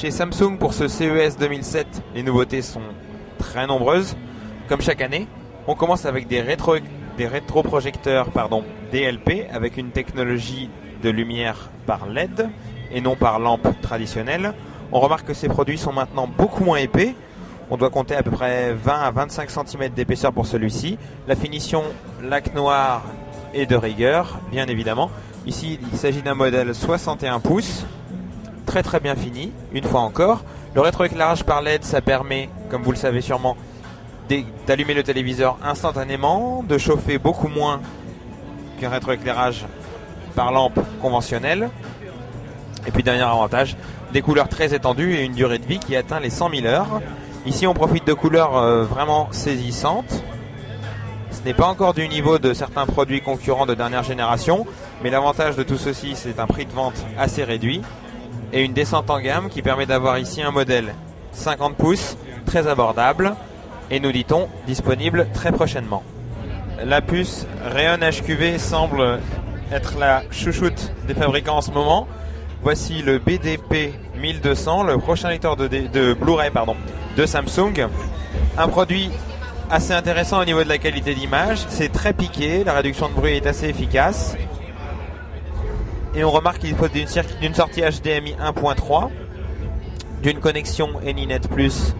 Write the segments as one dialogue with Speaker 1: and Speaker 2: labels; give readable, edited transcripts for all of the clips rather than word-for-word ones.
Speaker 1: Chez Samsung, pour ce CES 2007, les nouveautés sont très nombreuses. Comme chaque année, on commence avec des rétroprojecteurs DLP avec une technologie de lumière par LED et non par lampe traditionnelle. On remarque que ces produits sont maintenant beaucoup moins épais. On doit compter à peu près 20 à 25 cm d'épaisseur pour celui-ci. La finition lac noir est de rigueur, bien évidemment. Ici, il s'agit d'un modèle 61 pouces, très très bien fini, une fois encore. Le rétroéclairage par LED, ça permet, comme vous le savez sûrement, d'allumer le téléviseur instantanément, de chauffer beaucoup moins qu'un rétroéclairage par lampe conventionnelle. Et puis dernier avantage, des couleurs très étendues et une durée de vie qui atteint les 100 000 heures. Ici on profite de couleurs vraiment saisissantes. Ce n'est pas encore du niveau de certains produits concurrents de dernière génération, mais l'avantage de tout ceci, c'est un prix de vente assez réduit et une descente en gamme qui permet d'avoir ici un modèle 50 pouces, très abordable et, nous dit-on, disponible très prochainement. La puce Rayon HQV semble être la chouchoute des fabricants en ce moment. Voici le BDP 1200, le prochain lecteur de Blu-ray de Samsung. Un produit assez intéressant au niveau de la qualité d'image. C'est très piqué, la réduction de bruit est assez efficace. Et on remarque qu'il dispose d'une sortie HDMI 1.3, d'une connexion Anynet Plus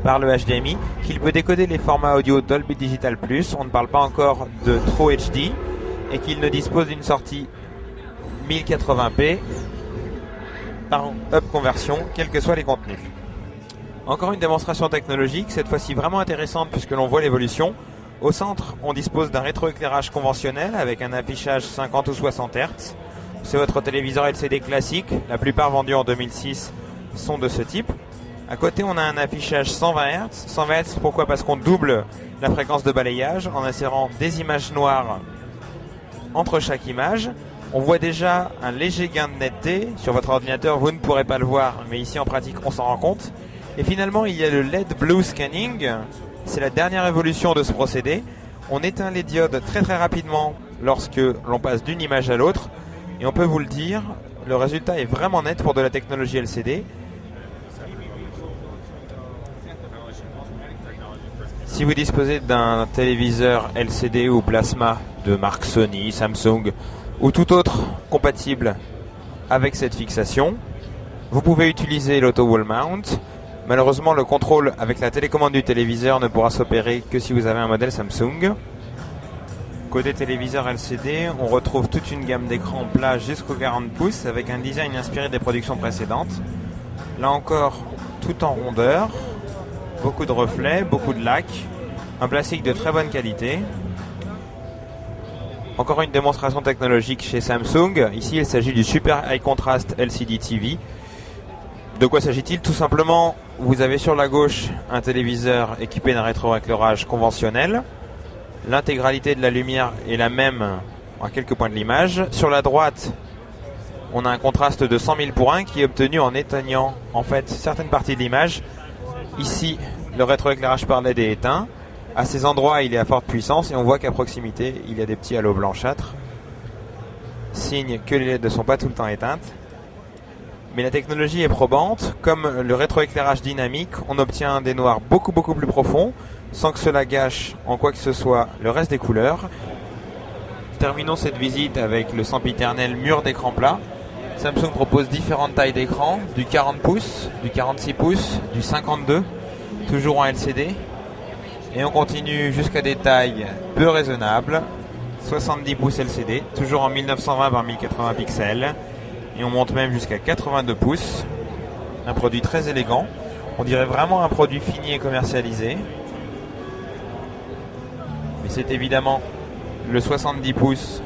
Speaker 1: par le HDMI, qu'il peut décoder les formats audio Dolby Digital Plus, on ne parle pas encore de True HD, et qu'il ne dispose d'une sortie 1080p par up conversion, quels que soient les contenus. Encore une démonstration technologique, cette fois-ci vraiment intéressante puisque l'on voit l'évolution. Au centre, on dispose d'un rétroéclairage conventionnel avec un affichage 50 ou 60 Hz. C'est votre téléviseur LCD classique, la plupart vendus en 2006 sont de ce type. À côté, on a un affichage 120 Hz. 120 Hz, pourquoi? Parce qu'on double la fréquence de balayage en insérant des images noires entre chaque image. On voit déjà un léger gain de netteté. Sur votre ordinateur, vous ne pourrez pas le voir, mais ici en pratique, on s'en rend compte. Et finalement, il y a le LED Blue Scanning. C'est la dernière évolution de ce procédé. On éteint les diodes très très rapidement lorsque l'on passe d'une image à l'autre. Et on peut vous le dire, le résultat est vraiment net pour de la technologie LCD. Si vous disposez d'un téléviseur LCD ou plasma de marque Sony, Samsung ou tout autre compatible avec cette fixation, vous pouvez utiliser l'auto wall mount. Malheureusement, le contrôle avec la télécommande du téléviseur ne pourra s'opérer que si vous avez un modèle Samsung. Côté téléviseur LCD, on retrouve toute une gamme d'écrans plats jusqu'aux 40 pouces avec un design inspiré des productions précédentes. Là encore, tout en rondeur, beaucoup de reflets, beaucoup de lac, un plastique de très bonne qualité. Encore une démonstration technologique chez Samsung. Ici, il s'agit du Super High Contrast LCD TV. De quoi s'agit-il? Tout simplement, vous avez sur la gauche un téléviseur équipé d'un rétroéclairage conventionnel. L'intégralité de la lumière est la même à quelques points de l'image. Sur la droite, on a un contraste de 100 000 pour 1 qui est obtenu en éteignant en fait certaines parties de l'image. Ici, le rétroéclairage par LED est éteint. À ces endroits, il est à forte puissance et on voit qu'à proximité, il y a des petits halos blanchâtres. Signe que les LED ne sont pas tout le temps éteintes. Mais la technologie est probante. Comme le rétroéclairage dynamique, on obtient des noirs beaucoup plus profonds, sans que cela gâche en quoi que ce soit le reste des couleurs. Terminons cette visite avec le sempiternel mur d'écran plat. Samsung propose différentes tailles d'écran, du 40 pouces, du 46 pouces, du 52, toujours en LCD. Et on continue jusqu'à des tailles peu raisonnables, 70 pouces LCD, toujours en 1920 par 1080 pixels. Et on monte même jusqu'à 82 pouces. Un produit très élégant. On dirait vraiment un produit fini et commercialisé. Mais c'est évidemment le 70 pouces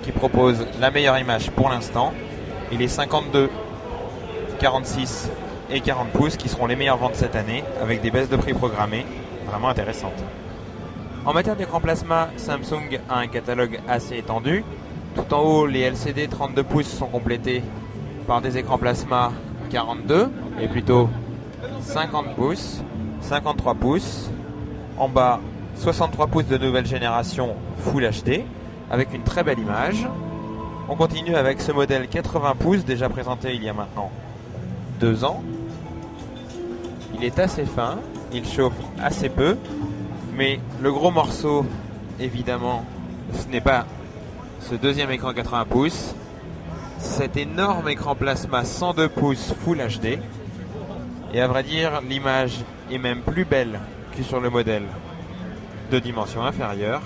Speaker 1: qui propose la meilleure image pour l'instant. Et les 52, 46 et 40 pouces qui seront les meilleures ventes cette année avec des baisses de prix programmées vraiment intéressantes. En matière d'écran plasma, Samsung a un catalogue assez étendu. Tout en haut, les LCD 32 pouces sont complétés par des écrans plasma 42 et plutôt 50 pouces, 53 pouces. En bas, 63 pouces de nouvelle génération Full HD avec une très belle image. On continue avec ce modèle 80 pouces déjà présenté il y a maintenant 2 ans. Il est assez fin, il chauffe assez peu, mais le gros morceau, évidemment, ce n'est pas ce deuxième écran 80 pouces, cet énorme écran plasma 102 pouces Full HD. Et à vrai dire, l'image est même plus belle que sur le modèle de dimension inférieure.